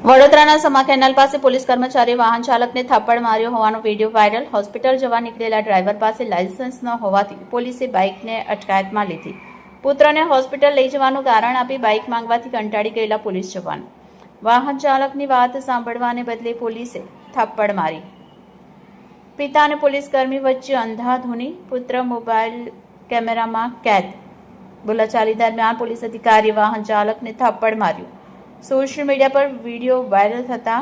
વડોદરાના સમા કેનાલ પાસે પોલીસ કર્મચારીએ વાહન ચાલકને થપ્પડ માર્યો હોવાનો વિડીયો વાયરલ। હોસ્પિટલ જવા નીકળેલા ડ્રાઈવર પાસે લાયસન્સ ન હોવાથી પોલીસે બાઇકને અટકાયતમાં લીધી। પુત્રને હોસ્પિટલ લઈ જવાનું કારણ આપી બાઇક માંગવાથી કંટાળી ગયેલા પોલીસ જવાન વાહન ચાલકની વાત સાંભળવાને બદલે પોલીસે થપ્પડ મારી। પિતા અને પોલીસ કર્મી વચ્ચે અંધાધૂની, પુત્ર મોબાઈલ કેમેરામાં કેદ। બોલાચાલી દરમિયાન પોલીસ અધિકારીએ વાહન ચાલકને થપ્પડ માર્યું। સોશિયલ મીડિયા પર વિડીયો વાયરલ થતા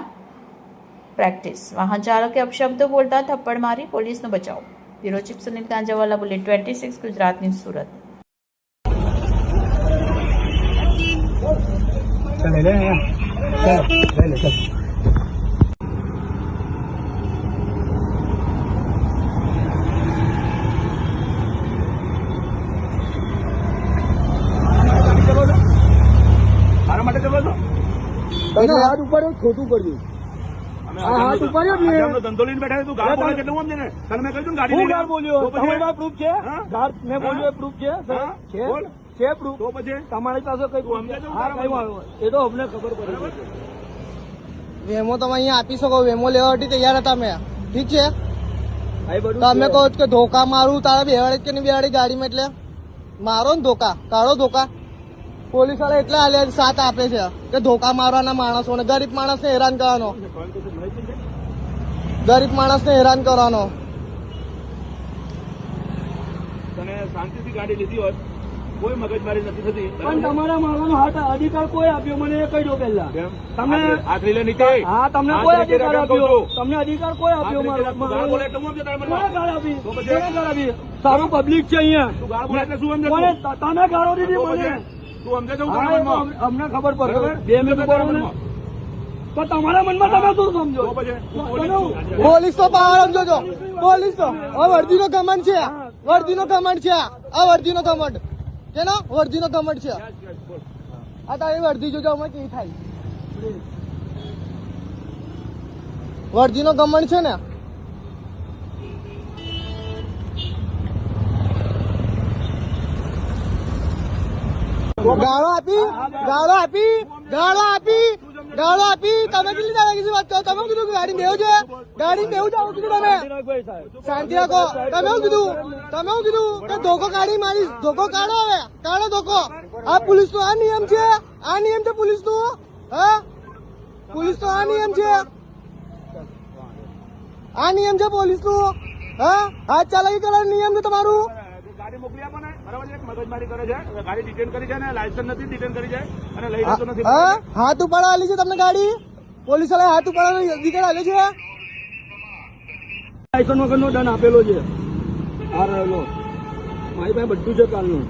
પ્રેક્ટિસ વાહન ચાલકે અપશબ્દો બોલતા થપ્પડ મારી પોલીસનો બચાવ। Bureau chief Sunil Kanjawala, bullet 26 Gujarat news, Surat. હાથ ઉપર ખોટું કર્યું, હાથ ઉપર ધંધો લઈને બેઠા તું ગાળ બોલે કેટલું સમજે ને? તને મેં કહ્યું ગાડી હું ગાળ બોલ્યો? તમારી પ્રૂફ છે? મેં બોલ્યો પ્રૂફ છે? છે પ્રૂફ? તો પછી તમારી પાસે કઈ પ્રૂફ છે? એ તો અમને ખબર પડી। વેમો તમે અહીંયા આપી શકો, વેમો લેવા માટે તૈયાર હતા મેં, ઠીક છે? તમે કહો કે ધોકા મારું, તારા બેહાડે કે નહીં બેહાડે ગાડીમાં, એટલે મારો ને ધોકા કાઢો ધોકા। પોલીસ વાળા એટલે હાલે સાથ આપે છે કે ધોકા મારવાના માણસોને, ગરીબ માણસને હેરાન કરવાનો, ગરીબ માણસને હેરાન કરવાનો। તને શાંતિથી ગાડી લીધી હોત, કોઈ મગજમારી નથી થતી, પણ તમારા મારવાનો હાથ અધિકાર કોઈ આપ્યો મને એ કહી દો પહેલા। તમે હાથ લઈ લે નીચે। હા, તમને કોઈ અધિકાર આપ્યો? તમને અધિકાર કોઈ આપ્યો? ગાળ બોલે એટલું સમજે તારે મને? કોને ગાળ આપી? કોને ગાળ આપી? સારું પબ્લિક છે અહીંયા। તું ગાળ બોલે એટલે શું સમજે? કોને તમે ગાળો દીધી મને? તું સમજે છે? અમને ખબર પડે, 2 મિનિટ બોલો ને તો તમારા મનમાં તમે શું સમજો? પોલીસ તો બહાર સમજો છો, પોલીસ તો હવે વર્દીનો ઘમંડ છે, વર્દીનો ઘમંડ છે, આ વર્દીનો ઘમંડ છે ને, વર્દીનો ઘમંડ છે। આ તારી વર્દી જોજો અમે કેવી થાય, વર્દીનો ઘમંડ છે ને। ગાળો આપી, ગાળો આપી, ગાળો આપી, ગાળો આપી। તમે કેટલી દાદાગીરી વાત કરો? તમે કીધું ગાડી બેહો છે, ગાડી બેહું જાવ કીધું, તમે શાંતિ રાખો। તમે શું કીધું? તમે શું કીધું કે ધોકો કાઢી મારીશ? ધોકો કાઢો, હવે કાઢો ધોકો। આ પોલીસ નો આ નિયમ છે, આ નિયમ છે પોલીસ નો। હા, પોલીસ નો આ નિયમ છે, આ નિયમ છે પોલીસ નું। હા, હાથ ચાલાકી કરવાનો નિયમ છે તમારું। ગાડી મોકલી આપો ને, બરાબર છે? મગજમારી કરે છે, ગાડી ડિટેન કરી છે ને, લાયસન્સ નથી, ડિટેન કરી છે અને લઈ જતો નથી। હાથ ઉપાડવા આલી છે તમને ગાડી? પોલીસ વાળા હાથ ઉપાડવાનો અધિકાર આલ્યો છે? લાયસન્સ વગરનો દંડ આપેલો છે, આ રહેલો મારી પાસે બધું છે કાલનું।